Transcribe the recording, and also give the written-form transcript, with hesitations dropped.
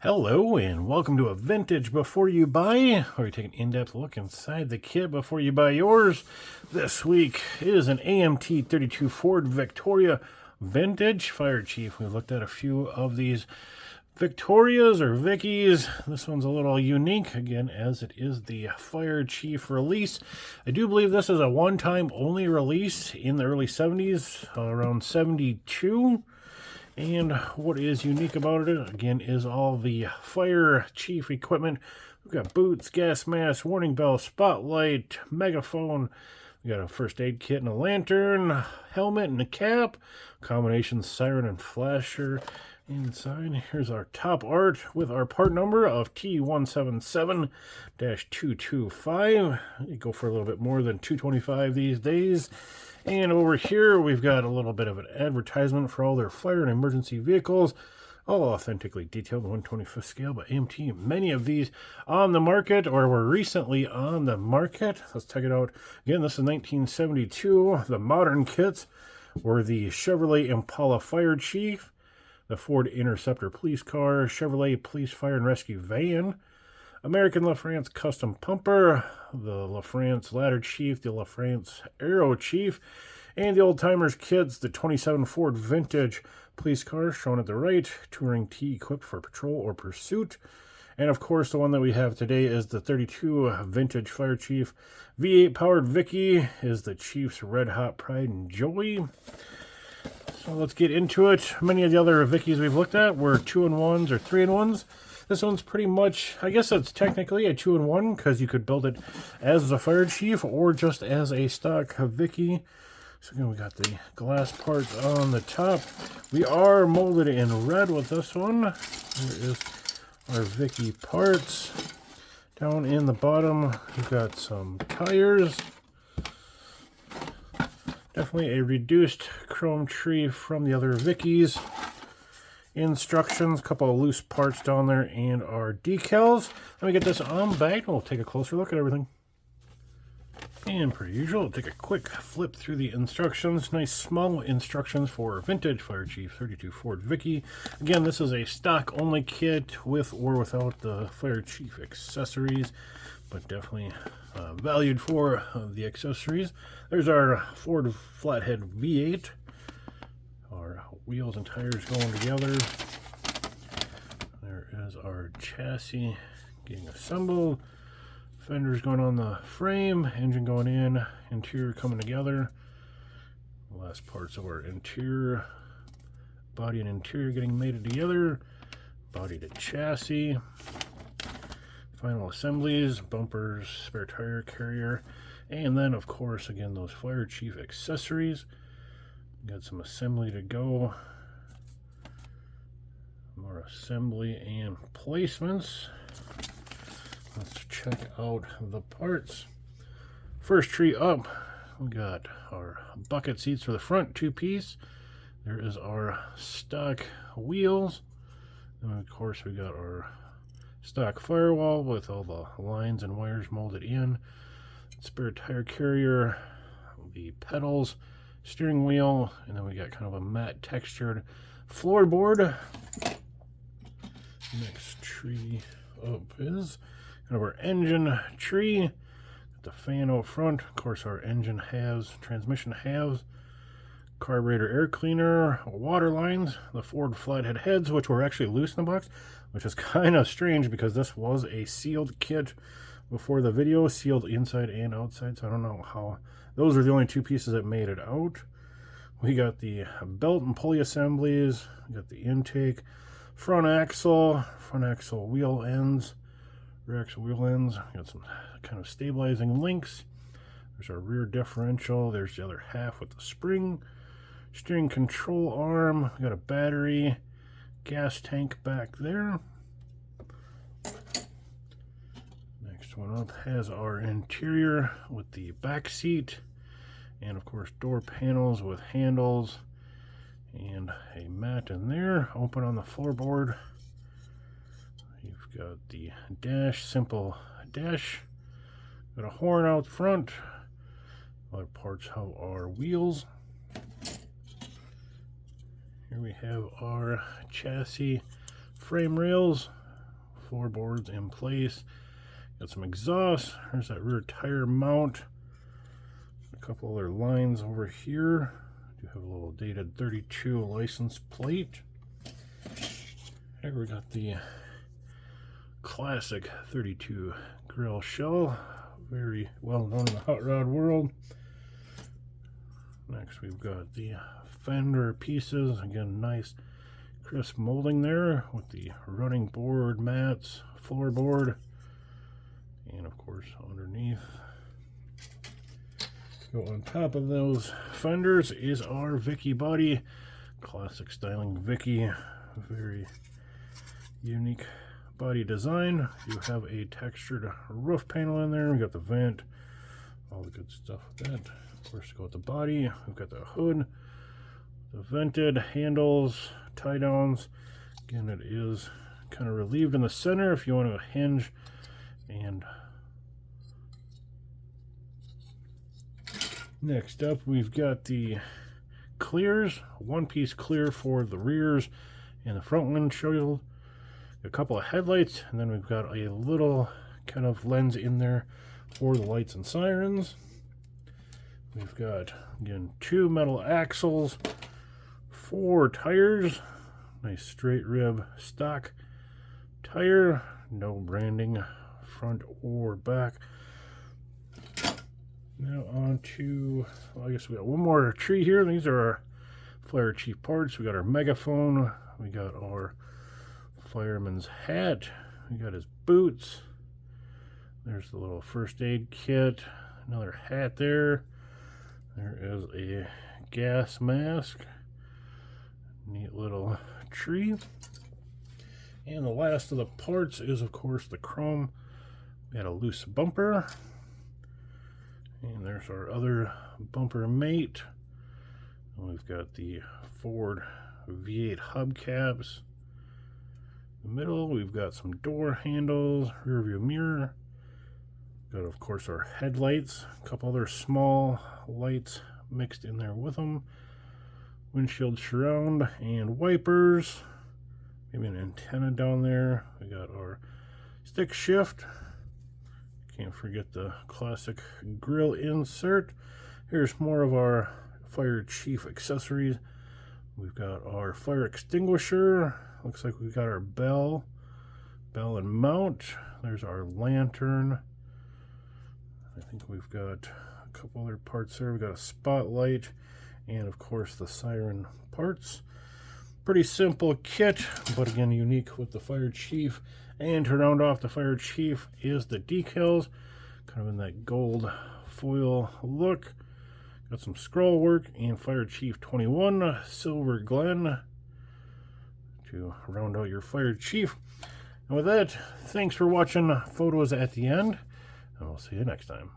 Hello and welcome to a Vintage Before You Buy, where we take an in-depth look inside the kit before you buy yours. This week is an AMT 32 Ford Victoria Vintage Fire Chief. We looked at a few of these Victorias or Vickies. This one's a little unique, again, as it is the Fire Chief release. I do believe this is a one-time only release in the early 70s, around 72. And what is unique about it, again, is all the Fire Chief equipment. We've got boots, gas mask, warning bell, spotlight, megaphone. We got a first aid kit and a lantern, helmet and a cap, combination siren and flasher. Inside, here's our top art with our part number of T177-225. You go for a little bit more than 225 these days. And over here, we've got a little bit of an advertisement for all their fire and emergency vehicles, all authentically detailed 1/25th scale by AMT. Many of these on the market or were recently on the market. Let's check it out. Again, this is 1972. The modern kits were the Chevrolet Impala Fire Chief, the Ford Interceptor police car, Chevrolet Police Fire and Rescue van, American LaFrance Custom Pumper, the LaFrance Ladder Chief, the LaFrance Aero Chief, and the Old Timers Kids, the 27 Ford Vintage police car shown at the right, Touring T equipped for patrol or pursuit. And of course, the one that we have today is the 32 Vintage Fire Chief. V8 powered Vicky is the Chief's Red Hot Pride and Joy. So let's get into it. Many of the other Vickies we've looked at were 2-in-1s or 3-in-1s. This one's pretty much, I guess it's technically a 2-in-1 because you could build it as a Fire Chief or just as a stock Vicky. So again, we got the glass parts on the top. We are molded in red with this one. Here is our Vicky parts. Down in the bottom, we've got some tires. Definitely a reduced chrome tree from the other Vickies. Instructions, a couple of loose parts down there, and our decals. Let me get this unbagged. We'll take a closer look at everything. And per usual, we'll take a quick flip through the instructions. Nice small instructions for Vintage Fire Chief 32 Ford Vicky. Again, this is a stock only kit with or without the Fire Chief accessories, but definitely valued for the accessories. There's our Ford Flathead V8. Our wheels and tires going together. There is our chassis getting assembled. Fenders going on the frame, engine going in, interior coming together. The last parts of our interior, body and interior getting mated together. Body to chassis. Final assemblies, bumpers, spare tire carrier, and then of course again those Fire Chief accessories. Got some assembly to go. More assembly and placements. Let's check out the parts. First tree up, we got our bucket seats for the front, 2-piece. There is our stock wheels. And of course we got our stock firewall with all the lines and wires molded in. Spare tire carrier, the pedals, steering wheel, and then we got kind of a matte textured floorboard. Next tree up is kind of our engine tree. Got the fan out front, of course our engine halves, transmission halves, carburetor air cleaner, water lines, the Ford Flathead heads, which were actually loose in the box, which is kind of strange because this was a sealed kit before the video, sealed inside and outside, so I don't know how. Those are the only two pieces that made it out. We got the belt and pulley assemblies, we got the intake, front axle wheel ends, rear axle wheel ends. We got some kind of stabilizing links. There's our rear differential, there's the other half with the spring, steering control arm, we got a battery, gas tank back there. Next one up has our interior with the back seat, and of course door panels with handles and a mat in there. Open on the floorboard. You've got the dash, simple dash. Got a horn out front. Other parts of our wheels. Here we have our chassis frame rails, floorboards in place. Got some exhaust. There's that rear tire mount. A couple other lines over here. Do have a little dated 32 license plate. Here we got the classic 32 grill shell, very well known in the hot rod world. Next we've got the fender pieces, again nice crisp molding there with the running board mats, floorboard, and of course underneath. Go on top of those fenders is our Vicky body, classic styling Vicky, very unique body design. You have a textured roof panel in there. We got the vent, all the good stuff with that. Of course, go with the body. We've got the hood, the vented handles, tie downs. Again, it is kind of relieved in the center if you want to hinge. And next up, we've got the clears, one-piece clear for the rears and the front windshield. A couple of headlights, and then we've got a little kind of lens in there for the lights and sirens. We've got, again, 2 metal axles, 4 tires, nice straight rib stock tire, no branding front or back. Now on to, well, I guess we got one more tree here. These are our Fire Chief parts. We got our megaphone, we got our fireman's hat, we got his boots, there's the little first aid kit, another hat there, there is a gas mask, neat little tree, and the last of the parts is of course the chrome. We got a loose bumper, and there's our other bumper mate, and we've got the Ford V8 hubcaps. In the middle, we've got some door handles, rear view mirror. Got, of course, our headlights, a couple other small lights mixed in there with them. Windshield surround and wipers. Maybe an antenna down there. We got our stick shift. Can't forget the classic grill insert. Here's more of our Fire Chief accessories. We've got our fire extinguisher. Looks like we've got our bell and mount. There's our lantern. I think we've got a couple other parts there. We've got a spotlight and of course the siren parts. Pretty simple kit, but again unique with the Fire Chief. And to round off the Fire Chief is the decals, kind of in that gold foil look. Got some scroll work and Fire Chief 21 Silver Glen to round out your Fire Chief. And with that, thanks for watching photos at the end, and we'll see you next time.